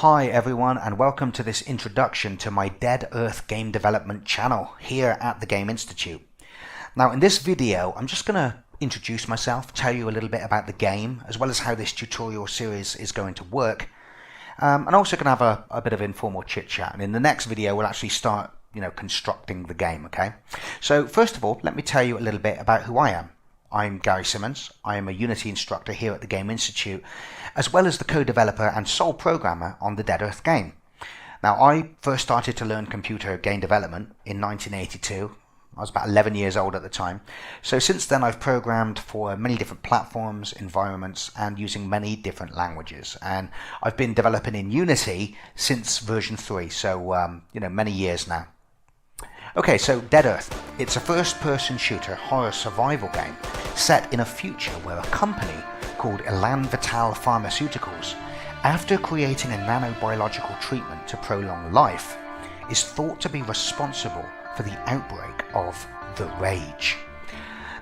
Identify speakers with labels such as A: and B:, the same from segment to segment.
A: Hi everyone, and welcome to this introduction to my Dead Earth game development channel here at the Game Institute. Now in this video I'm just going to introduce myself, tell you a little bit about the game as well as how this tutorial series is going to work, and also going to have a bit of informal chit chat, and in the next video we'll actually start constructing the game. Okay, so first of all let me tell you a little bit about who I am. I'm Gary Simmons. I am a Unity instructor here at the Game Institute, as well as the co-developer and sole programmer on the Dead Earth game. Now, I first started to learn computer game development in 1982. I was about 11 years old at the time. So since then I've programmed for many different platforms, environments, and using many different languages. And I've been developing in Unity since version 3, so many years now. Okay, so Dead Earth. It's a first-person shooter horror survival game set in a future where a company called Elan Vital Pharmaceuticals, after creating a nanobiological treatment to prolong life, is thought to be responsible for the outbreak of the Rage.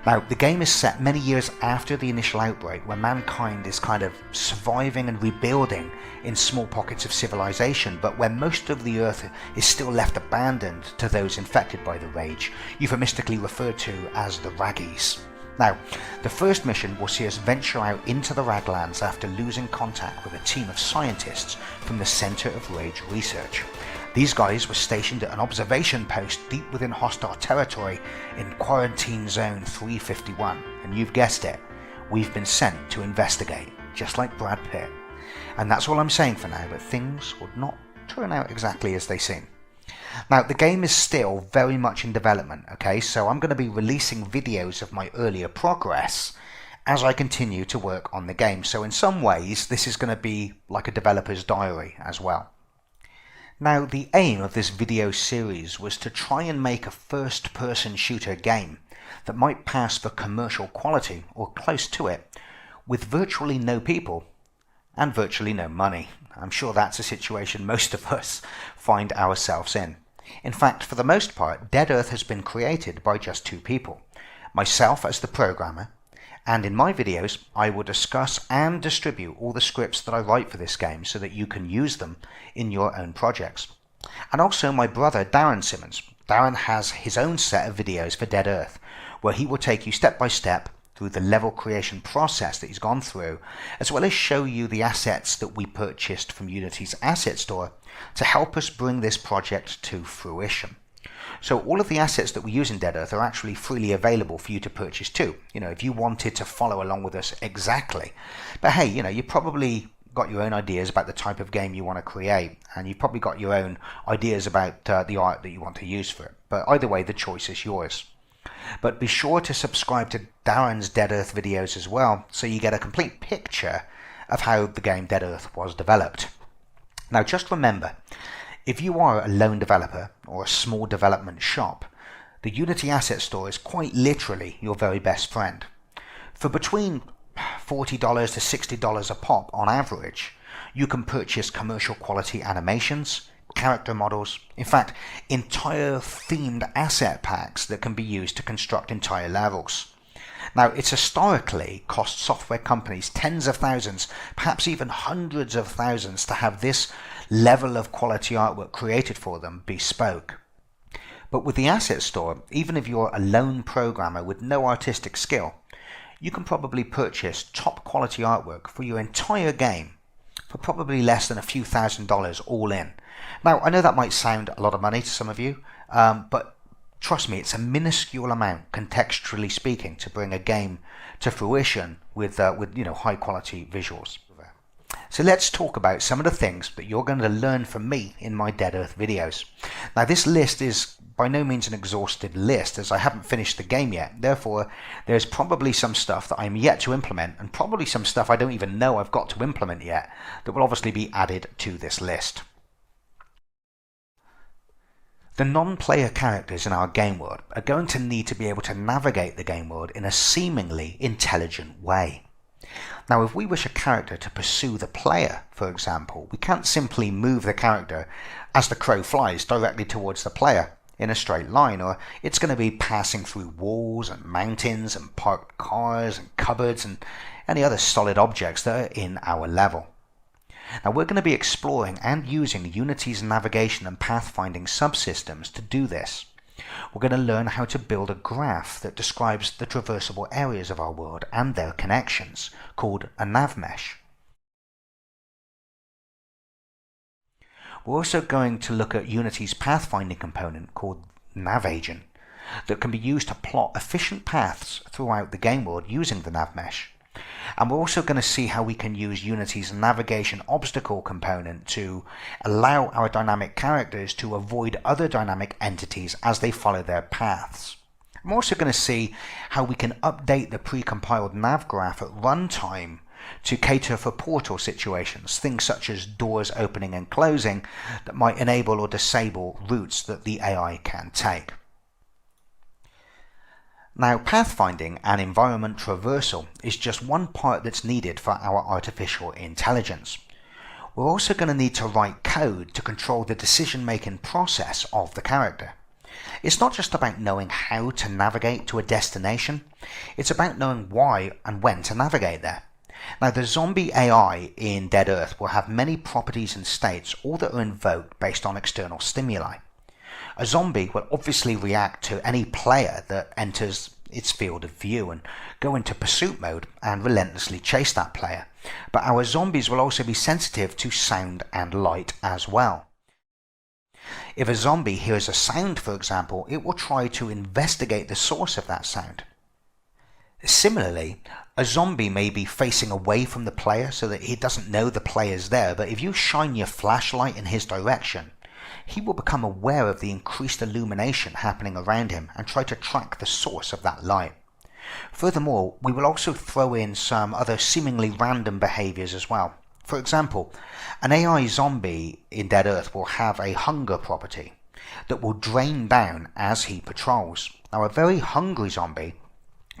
A: Now, the game is set many years after the initial outbreak, where mankind is kind of surviving and rebuilding in small pockets of civilization, but where most of the Earth is still left abandoned to those infected by the Rage, euphemistically referred to as the Raggies. Now, the first mission will see us venture out into the Raglands after losing contact with a team of scientists from the Center of Rage Research. These guys were stationed at an observation post deep within hostile territory in Quarantine Zone 351, and you've guessed it, we've been sent to investigate, just like Brad Pitt. And that's all I'm saying for now, but things would not turn out exactly as they seem. Now, the game is still very much in development, okay, so I'm going to be releasing videos of my earlier progress as I continue to work on the game. So in some ways, this is going to be like a developer's diary as well. Now, the aim of this video series was to try and make a first-person shooter game that might pass for commercial quality, or close to it, with virtually no people and virtually no money. I'm sure that's a situation most of us find ourselves in. In fact, for the most part, Dead Earth has been created by just two people, myself as the programmer, and in my videos I will discuss and distribute all the scripts that I write for this game so that you can use them in your own projects. And also my brother Darren Simmons. Darren has his own set of videos for Dead Earth, where he will take you step by step through the level creation process that he's gone through, as well as show you the assets that we purchased from Unity's asset store to help us bring this project to fruition. So all of the assets that we use in Dead Earth are actually freely available for you to purchase too, if you wanted to follow along with us exactly. But hey, you probably got your own ideas about the type of game you want to create, and you've probably got your own ideas about the art that you want to use for it. But either way, the choice is yours. But be sure to subscribe to Darren's Dead Earth videos as well, so you get a complete picture of how the game Dead Earth was developed. Now just remember, if you are a lone developer or a small development shop, the Unity Asset Store is quite literally your very best friend. For between $40 to $60 a pop on average, you can purchase commercial quality animations, character models, in fact entire themed asset packs that can be used to construct entire levels. Now, it's historically cost software companies tens of thousands, perhaps even hundreds of thousands, to have this level of quality artwork created for them bespoke. But with the asset store, even if you're a lone programmer with no artistic skill, you can probably purchase top quality artwork for your entire game for probably less than a few $1,000s all in. Now, I know that might sound a lot of money to some of you, but trust me, it's a minuscule amount, contextually speaking, to bring a game to fruition with high quality visuals. So let's talk about some of the things that you're going to learn from me in my Dead Earth videos. Now, this list is by no means an exhaustive list, as I haven't finished the game yet. Therefore, there's probably some stuff that I'm yet to implement, and probably some stuff I don't even know I've got to implement yet, that will obviously be added to this list. The non-player characters in our game world are going to need to be able to navigate the game world in a seemingly intelligent way. Now, if we wish a character to pursue the player, for example, we can't simply move the character as the crow flies directly towards the player in a straight line, or it's going to be passing through walls and mountains and parked cars and cupboards and any other solid objects that are in our level. Now we're going to be exploring and using Unity's navigation and pathfinding subsystems to do this. We're going to learn how to build a graph that describes the traversable areas of our world and their connections, called a nav mesh. We're also going to look at Unity's pathfinding component called nav agent that can be used to plot efficient paths throughout the game world using the nav mesh. And we're also going to see how we can use Unity's navigation obstacle component to allow our dynamic characters to avoid other dynamic entities as they follow their paths. I'm also going to see how we can update the pre-compiled nav graph at runtime to cater for portal situations, things such as doors opening and closing that might enable or disable routes that the AI can take. Now, pathfinding and environment traversal is just one part that's needed for our artificial intelligence. We're also going to need to write code to control the decision-making process of the character. It's not just about knowing how to navigate to a destination, it's about knowing why and when to navigate there. Now, the zombie AI in Dead Earth will have many properties and states, all that are invoked based on external stimuli. A zombie will obviously react to any player that enters its field of view and go into pursuit mode and relentlessly chase that player. But our zombies will also be sensitive to sound and light as well. If a zombie hears a sound, for example, it will try to investigate the source of that sound. Similarly, a zombie may be facing away from the player so that he doesn't know the player's there, but if you shine your flashlight in his direction, he will become aware of the increased illumination happening around him and try to track the source of that light. Furthermore, we will also throw in some other seemingly random behaviors as well. For example, an AI zombie in Dead Earth will have a hunger property that will drain down as he patrols. Now, a very hungry zombie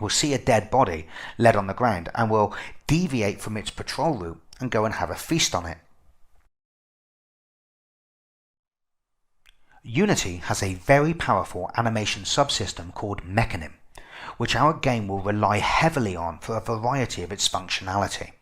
A: will see a dead body laid on the ground and will deviate from its patrol route and go and have a feast on it. Unity has a very powerful animation subsystem called Mechanim, which our game will rely heavily on for a variety of its functionality.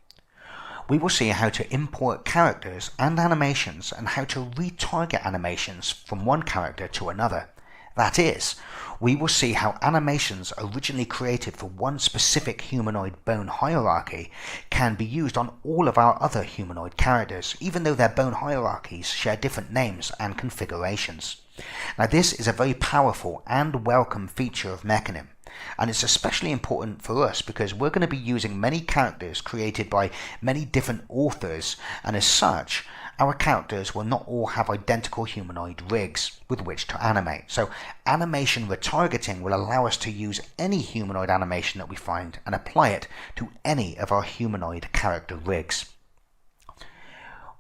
A: We will see how to import characters and animations and how to retarget animations from one character to another. That is, we will see how animations originally created for one specific humanoid bone hierarchy can be used on all of our other humanoid characters, even though their bone hierarchies share different names and configurations. Now, this is a very powerful and welcome feature of Mechanim, and it's especially important for us because we're going to be using many characters created by many different authors, and as such, our characters will not all have identical humanoid rigs with which to animate. So animation retargeting will allow us to use any humanoid animation that we find and apply it to any of our humanoid character rigs.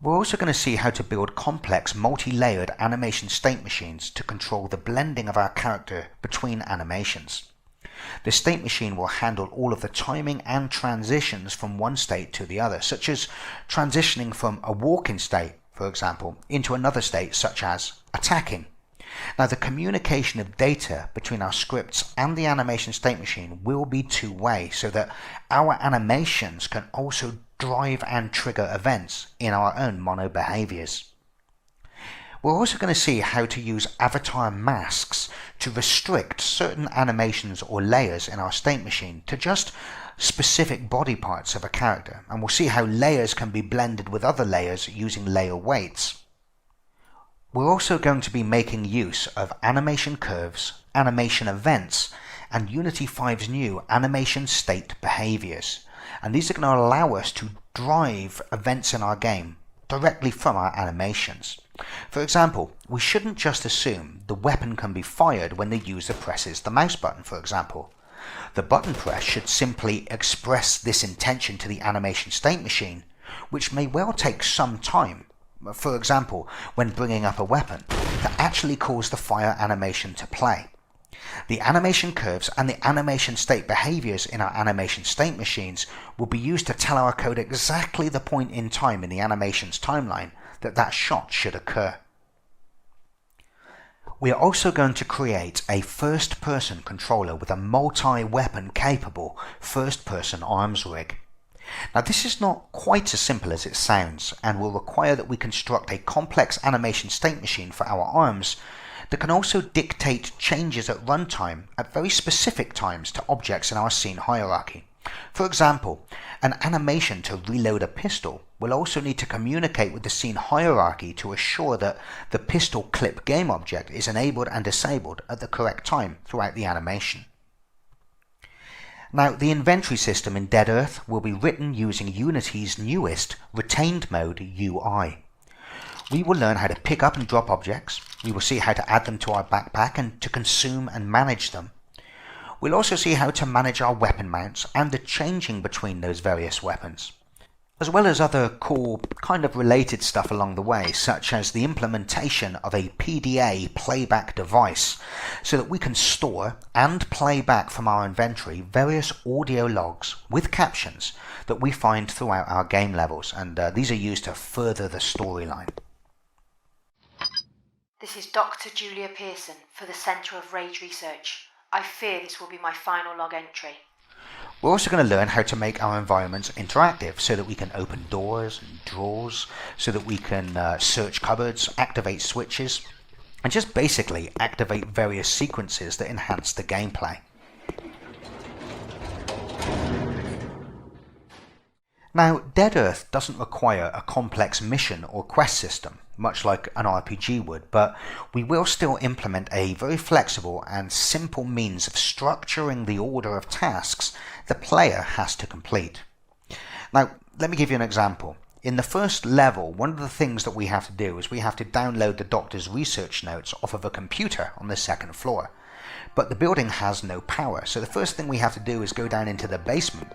A: We're also going to see how to build complex multi-layered animation state machines to control the blending of our character between animations. The state machine will handle all of the timing and transitions from one state to the other, such as transitioning from a walking state, for example, into another state such as attacking. Now, the communication of data between our scripts and the animation state machine will be two-way so that our animations can also drive and trigger events in our own mono behaviors. We're also going to see how to use avatar masks to restrict certain animations or layers in our state machine to just specific body parts of a character, and we'll see how layers can be blended with other layers using layer weights. We're also going to be making use of animation curves, animation events, and Unity 5's new animation state behaviors, and these are going to allow us to drive events in our game directly from our animations. For example, we shouldn't just assume the weapon can be fired when the user presses the mouse button, for example. The button press should simply express this intention to the animation state machine, which may well take some time, for example, when bringing up a weapon, to actually cause the fire animation to play. The animation curves and the animation state behaviors in our animation state machines will be used to tell our code exactly the point in time in the animation's timeline that shot should occur. We are also going to create a first-person controller with a multi-weapon capable first-person arms rig. Now this is not quite as simple as it sounds and will require that we construct a complex animation state machine for our arms that can also dictate changes at runtime at very specific times to objects in our scene hierarchy. For example, an animation to reload a pistol will also need to communicate with the scene hierarchy to assure that the pistol clip game object is enabled and disabled at the correct time throughout the animation. Now, the inventory system in Dead Earth will be written using Unity's newest retained mode UI. We will learn how to pick up and drop objects, we will see how to add them to our backpack and to consume and manage them. We'll also see how to manage our weapon mounts and the changing between those various weapons, as well as other cool kind of related stuff along the way, such as the implementation of a PDA playback device so that we can store and play back from our inventory various audio logs with captions that we find throughout our game levels, and these are used to further the storyline.
B: This is Dr. Julia Pearson for the Centre of Rage Research. I fear this will be my final log entry.
A: We're also going to learn how to make our environments interactive so that we can open doors and drawers, so that we can search cupboards, activate switches, and just basically activate various sequences that enhance the gameplay. Now, Dead Earth doesn't require a complex mission or quest system, much like an RPG would, but we will still implement a very flexible and simple means of structuring the order of tasks the player has to complete. Now, let me give you an example. In the first level, one of the things that we have to do is we have to download the doctor's research notes off of a computer on the second floor. But the building has no power, so the first thing we have to do is go down into the basement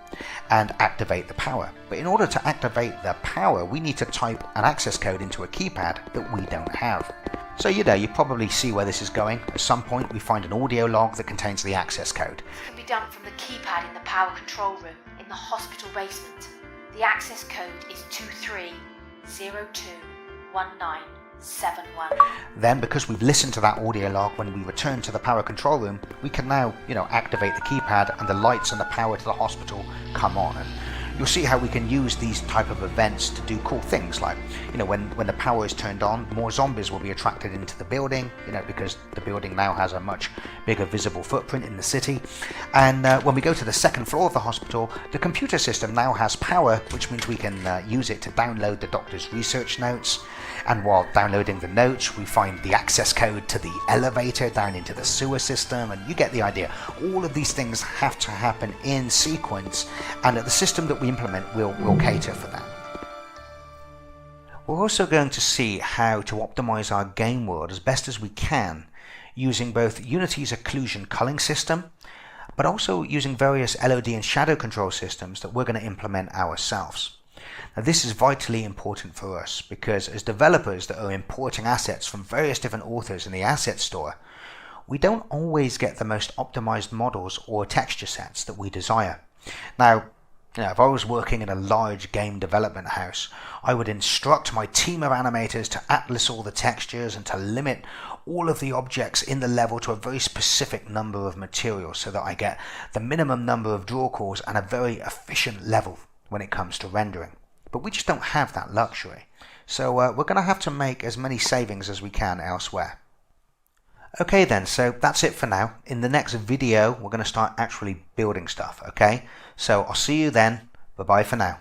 A: and activate the power. But in order to activate the power, we need to type an access code into a keypad that we don't have. So you probably see where this is going. At some point we find an audio log that contains the access code.
B: It can be done from the keypad in the power control room in the hospital basement. The access code is 23021971.
A: Then, because we've listened to that audio log when we return to the power control room, we can now, activate the keypad and the lights and the power to the hospital come on. And you'll see how we can use these type of events to do cool things like, when the power is turned on, more zombies will be attracted into the building, because the building now has a much bigger visible footprint in the city. And when we go to the second floor of the hospital, the computer system now has power, which means we can use it to download the doctor's research notes. And while downloading the notes, we find the access code to the elevator down into the sewer system, and you get the idea. All of these things have to happen in sequence, and the system that we implement will cater for that. We're also going to see how to optimize our game world as best as we can, using both Unity's occlusion culling system, but also using various LOD and shadow control systems that we're going to implement ourselves. Now, this is vitally important for us because as developers that are importing assets from various different authors in the asset store, we don't always get the most optimized models or texture sets that we desire. Now, if I was working in a large game development house, I would instruct my team of animators to atlas all the textures and to limit all of the objects in the level to a very specific number of materials so that I get the minimum number of draw calls and a very efficient level when it comes to rendering. But we just don't have that luxury. So we're going to have to make as many savings as we can elsewhere. Okay then, so that's it for now. In the next video, we're going to start actually building stuff, okay? So I'll see you then. Bye-bye for now.